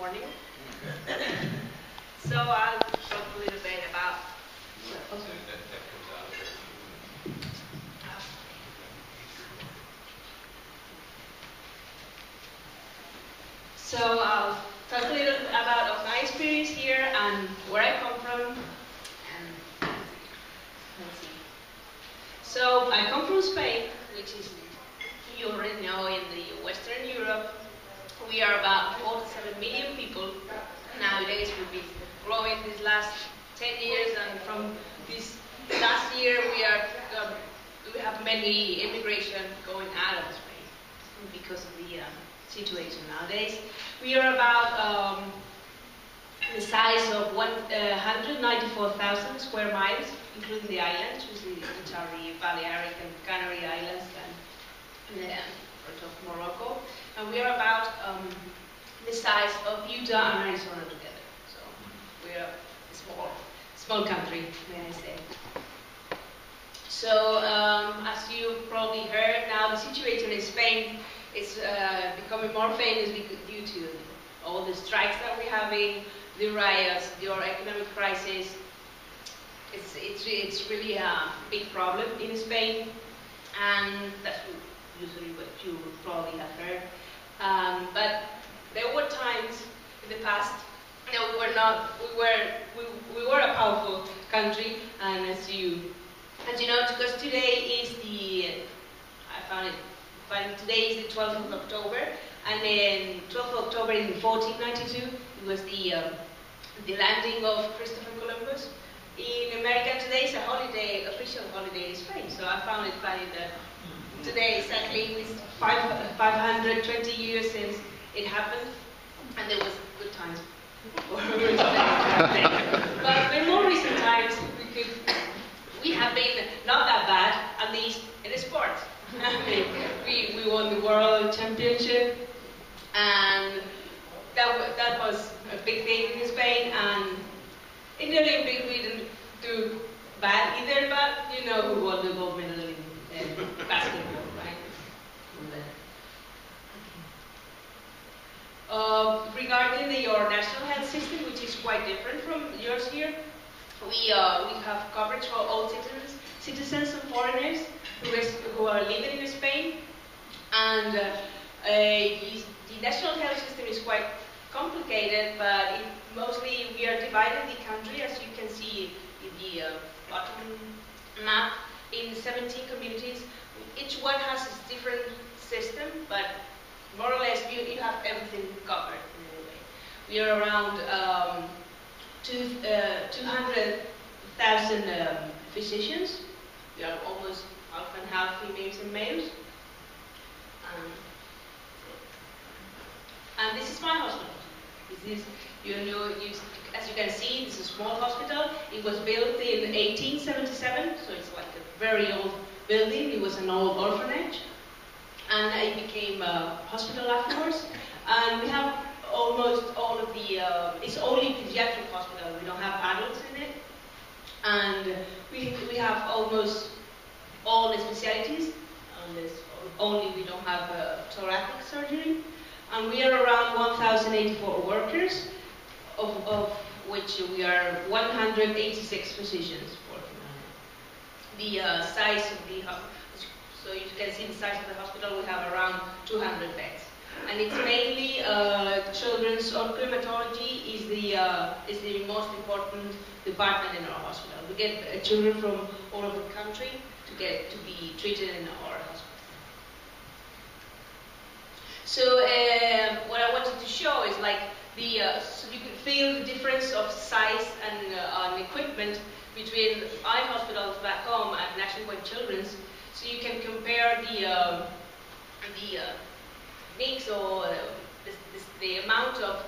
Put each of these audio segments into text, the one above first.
morning. So I'll talk a little bit about. So I'll talk a little about my experience here and where I come from. And let's see. So I come from Spain, which is, you already know, in the Western Europe. We are about 47 million people. Nowadays we've been growing these last 10 years, and from this last year we have many immigration going out of Spain because of the situation nowadays. We are about the size of 194,000 square miles, including the islands, which are the Balearic and Canary Islands and part of Morocco. And we are about the size of Utah and Arizona together. So we are a small country, may I say. So as you probably heard, now the situation in Spain is becoming more famous due to all the strikes that we're having, the riots, the economic crisis. It's really a big problem in Spain, and that's usually what you probably have heard. But there were times in the past that we were a powerful country, and as you know, because today is today is the 12th of October, and then 12th of October in 1492 it was the landing of Christopher Columbus in America. Today is a holiday, official holiday in Spain. So I found it funny that today exactly is 520 years since it happened, and there was good times. But in more recent times, we have been not that bad, at least in the sports. we won the World Championship, and that was a big thing in Spain. And in the Olympics, we didn't do bad either, but you know who won the gold medal in basketball, right? Regarding your national health system, which is quite different from yours here, we have coverage for all citizens and foreigners who are living in Spain, and the national health system is quite complicated, but mostly we are dividing the country, as you can see in the bottom map, in 17 communities. Each one has a different system, but more or less you have everything covered in a way. We are around 200,000 physicians. We are almost half and half females and males. And this is my hospital. This is, as you can see, this is a small hospital. It was built in 1877, so it's like a very old building. It was an old orphanage, and it became a hospital afterwards. And we have almost all of the, it's only pediatric hospital. We don't have adults in it. And we have almost all the specialties, unless only we don't have thoracic surgery. And we are around 1,084 workers, of which we are 186 physicians working on it. The size of the hospital, so you can see the size of the hospital, we have around 200 beds. And it's mainly children's oncology is the most important department in our hospital. We get children from all over the country to be treated in our hospital. So what I wanted to show is like so you can feel the difference of size and equipment between our hospitals back home and Nationwide Children's. So you can compare the mix or the amount of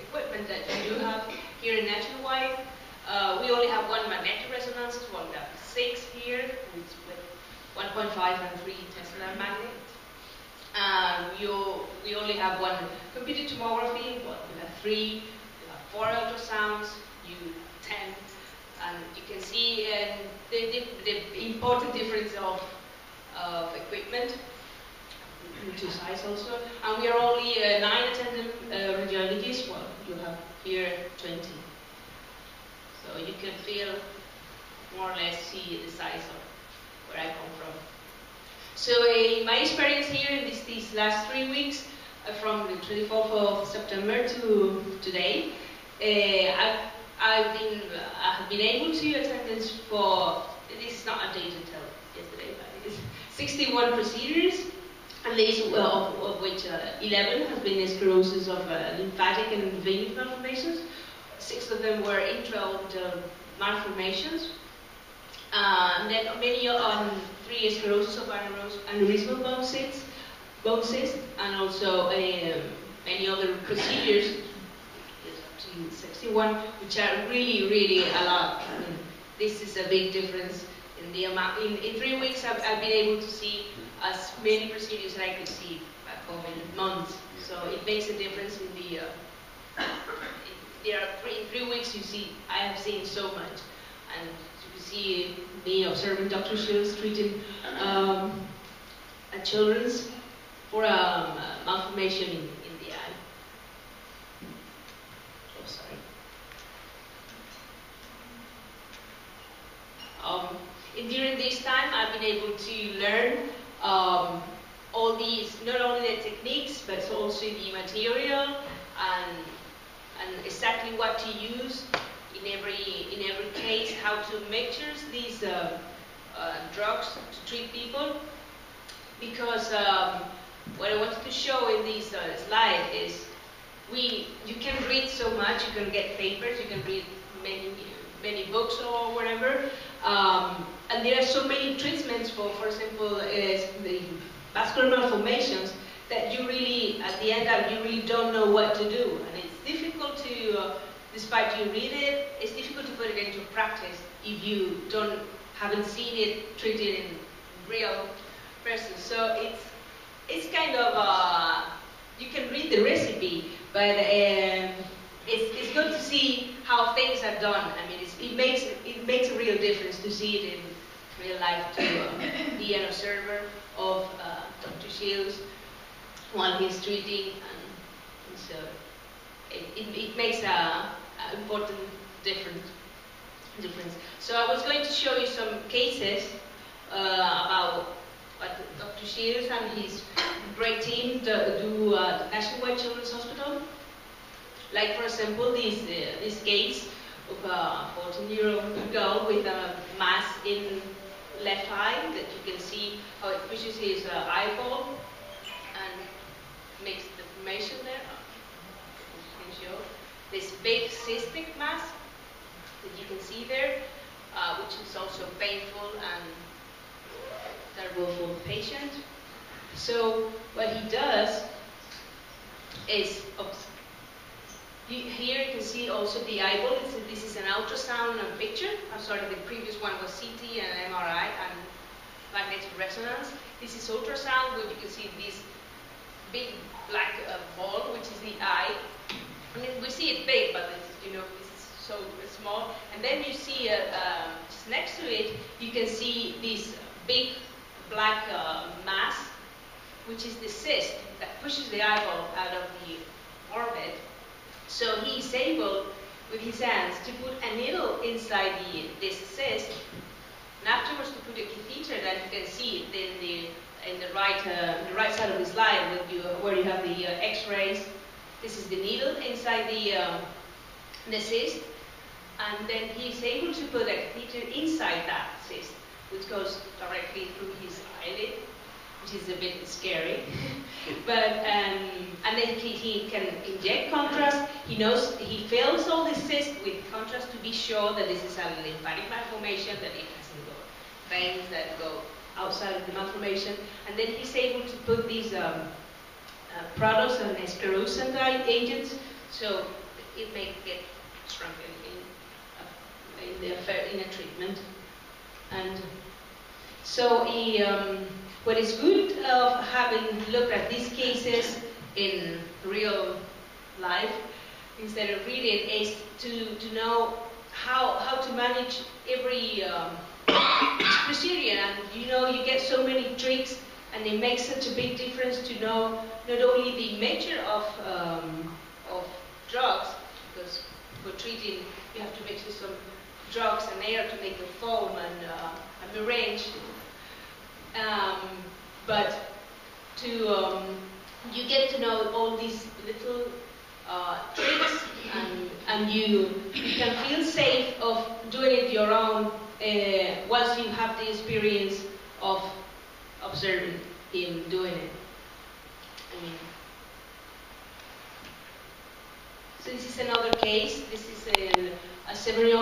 equipment that you do have here in Nationwide. We only have one magnetic resonance, well, we have 6 here with 1.5 and 3 Tesla magnets. We only have one computed tomography, well, we have 3, we have 4 ultrasounds, 10, and you can see the important difference of equipment, to size also. And we are only 9 attendant radiologists, well, you have here 20. So you can feel more or less see the size of where I come from. So my experience here in these last 3 weeks, from the 24th of September to today, I have been able to attend this for, this is not a date until yesterday, but it's 61 procedures, and these, of which 11 has been sclerosis of lymphatic and venous malformations. 6 of them were intra-orbital malformations. And then many on 3 sclerosis of aneurysmal bone cyst, and also many other procedures, up to 61, which are really, really a lot. I mean, this is a big difference in the amount. In 3 weeks, I've been able to see as many procedures as I could see back home in months. So it makes a difference in the. In 3 weeks, you see, I have seen so much, and see me observing Dr. Shields treating children's for a malformation in the eye. Oh, sorry. During this time, I've been able to learn all these, not only the techniques, but also the material and exactly what to use in every case, how to mixture these drugs to treat people. Because what I wanted to show in this slide is you can read so much, you can get papers, you can read many books or whatever, and there are so many treatments for example, the vascular malformations that you really, at the end, you really don't know what to do, and it's difficult to. Despite you read it, it's difficult to put it into practice if you haven't seen it treated in real person. So it's kind of you can read the recipe, but it's good to see how things are done. I mean, it makes a real difference to see it in real life, to be an observer of Dr. Shields while he's treating, and so it makes a important difference. So I was going to show you some cases about what Dr. Shields and his great team do at Nationwide Children's Hospital. Like, for example, this case of a 14-year-old girl with a mass in left eye that you can see how it pushes his eyeball and makes deformation there. This big cystic mass that you can see there, which is also painful and terrible for the patient. So what he does is, here you can see also the eyeball. This is an ultrasound picture. I'm sorry, the previous one was CT and MRI and magnetic resonance. This is ultrasound, where you can see this big black ball, which is the eye. I mean, we see it big, but it's, it's so small. And then you see just next to it, you can see this big black mass, which is the cyst that pushes the eyeball out of the orbit. So he's able, with his hands, to put a needle inside this cyst, and afterwards to put a catheter that you can see in the right side of the slide where you have the X-rays. This is the needle inside the cyst, and then he's able to put a catheter inside that cyst, which goes directly through his eyelid, which is a bit scary. But and then he can inject contrast. He fills all the cyst with contrast to be sure that this is a lymphatic malformation, that it hasn't got veins that go outside of the malformation, and then he's able to put these products and sclerosant agents, so it may get shrunken in a treatment. And so what is good of having looked at these cases in real life instead of reading is to know how to manage every procedure, and you get so many tricks, and it makes such a big difference to know not only the mixture of drugs, treating, you have to mix with some drugs and air to make a foam and arrange. But you get to know all these little tricks, and you can feel safe of doing it your own once you have the experience of observing him doing it. So this is another case. This is a 7-year-old